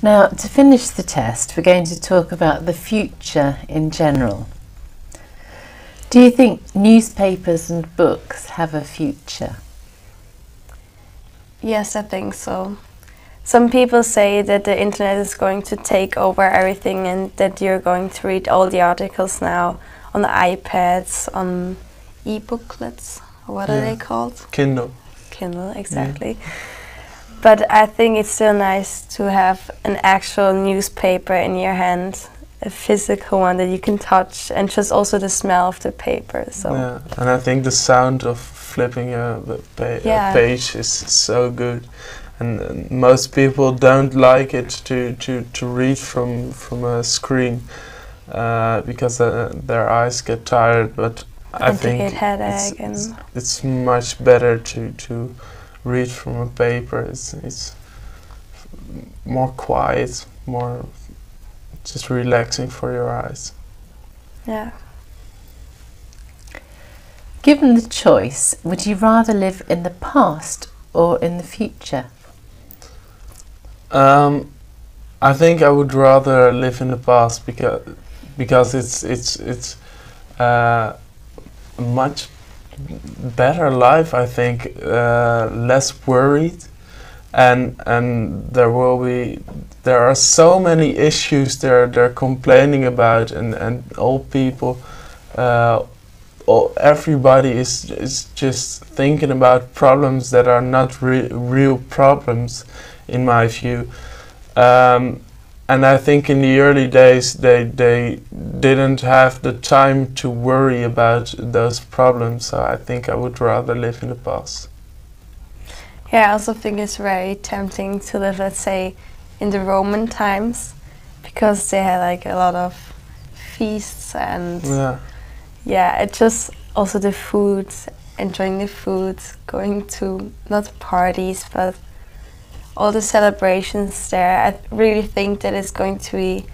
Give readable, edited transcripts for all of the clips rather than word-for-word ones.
Now, to finish the test, we're going to talk about the future in general. Do you think newspapers and books have a future? Yes, I think so. Some people say that the internet is going to take over everything and that you're going to read all the articles now on the iPads, on e-booklets, or what are they called? Kindle. Kindle, exactly. Yeah. But I think it's still nice to have an actual newspaper in your hand, a physical one that you can touch, and just also the smell of the paper. So. Yeah, and I think the sound of flipping a page is so good. And most people don't like it to read from a screen because their eyes get tired. But I think it's much better to read from a paper. It's more quiet, more just relaxing for your eyes. Yeah. Given the choice, would you rather live in the past or in the future? I think I would rather live in the past because it's a much better life. I think less worried, and there are so many issues they're complaining about, and all people. Everybody is just thinking about problems that are not real problems, in my view. And I think in the early days they didn't have the time to worry about those problems, so I think I would rather live in the past. Yeah, I also think it's very tempting to live, let's say, in the Roman times, because they had like a lot of feasts and yeah, it just also the food, enjoying the food, going to not parties but all the celebrations there. I really think that it's going to be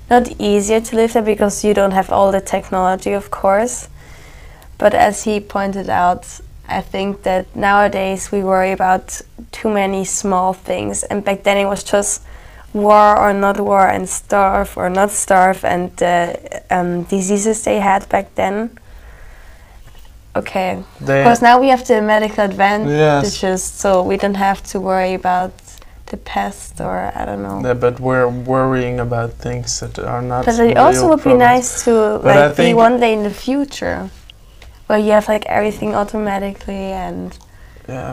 not easier to live there because you don't have all the technology, of course. But as he pointed out, I think that nowadays we worry about too many small things, and back then it was just war or not war, and starve or not starve, and the diseases they had back then. Okay, because now we have the medical advantages, so we don't have to worry about the pest or I don't know. Yeah, but we're worrying about things that are not. But it also would be nice to like be one day in the future, where you have like everything automatically and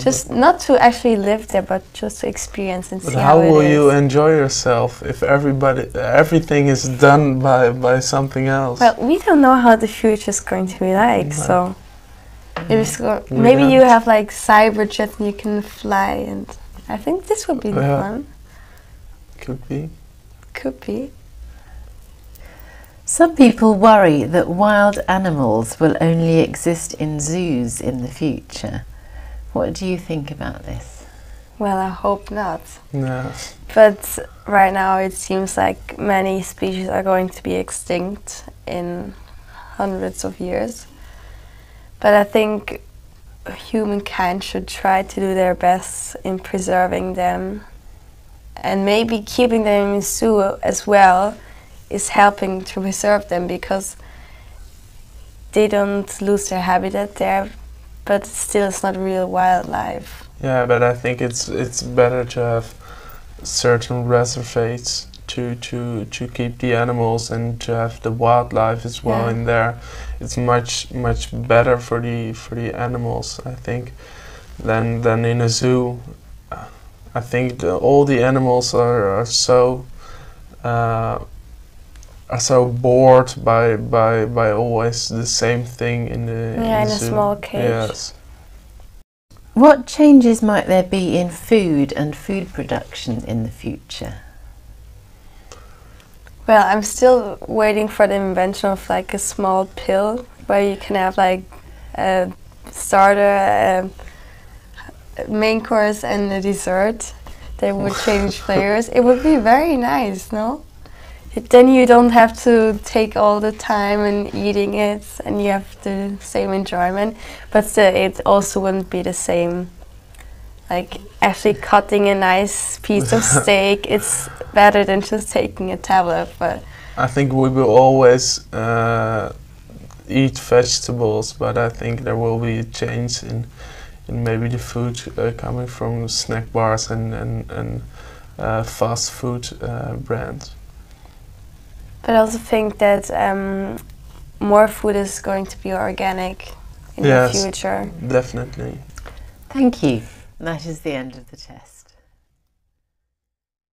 just not to actually live there, but just to experience and see how it is. How will you enjoy yourself if everything is done by something else? Well, we don't know how the future is going to be like, so maybe you have like cyber jets and you can fly, and I think this would be fun. Could be. Could be. Some people worry that wild animals will only exist in zoos in the future. What do you think about this? Well, I hope not. No. But right now it seems like many species are going to be extinct in hundreds of years. But I think humankind should try to do their best in preserving them, and maybe keeping them in zoo as well is helping to preserve them, because they don't lose their habitat there, but still it's not real wildlife. Yeah, but I think it's better to have certain reservates to keep the animals and to have the wildlife as well in there. It's much better for the animals, I think, than in a zoo. I think all the animals are so bored by always the same thing in the in zoo. A small cage. Yes. What changes might there be in food and food production in the future? Well, I'm still waiting for the invention of like a small pill where you can have like a starter, a main course and a dessert. They would change flavors. It would be very nice, no? Then you don't have to take all the time in eating it, and you have the same enjoyment. But still, it also wouldn't be the same like actually cutting a nice piece of steak. It's better than just taking a tablet. But I think we will always eat vegetables, but I think there will be a change in maybe the food coming from snack bars and fast food brands. But I also think that more food is going to be organic in the future. Definitely. Thank you. That is the end of the test.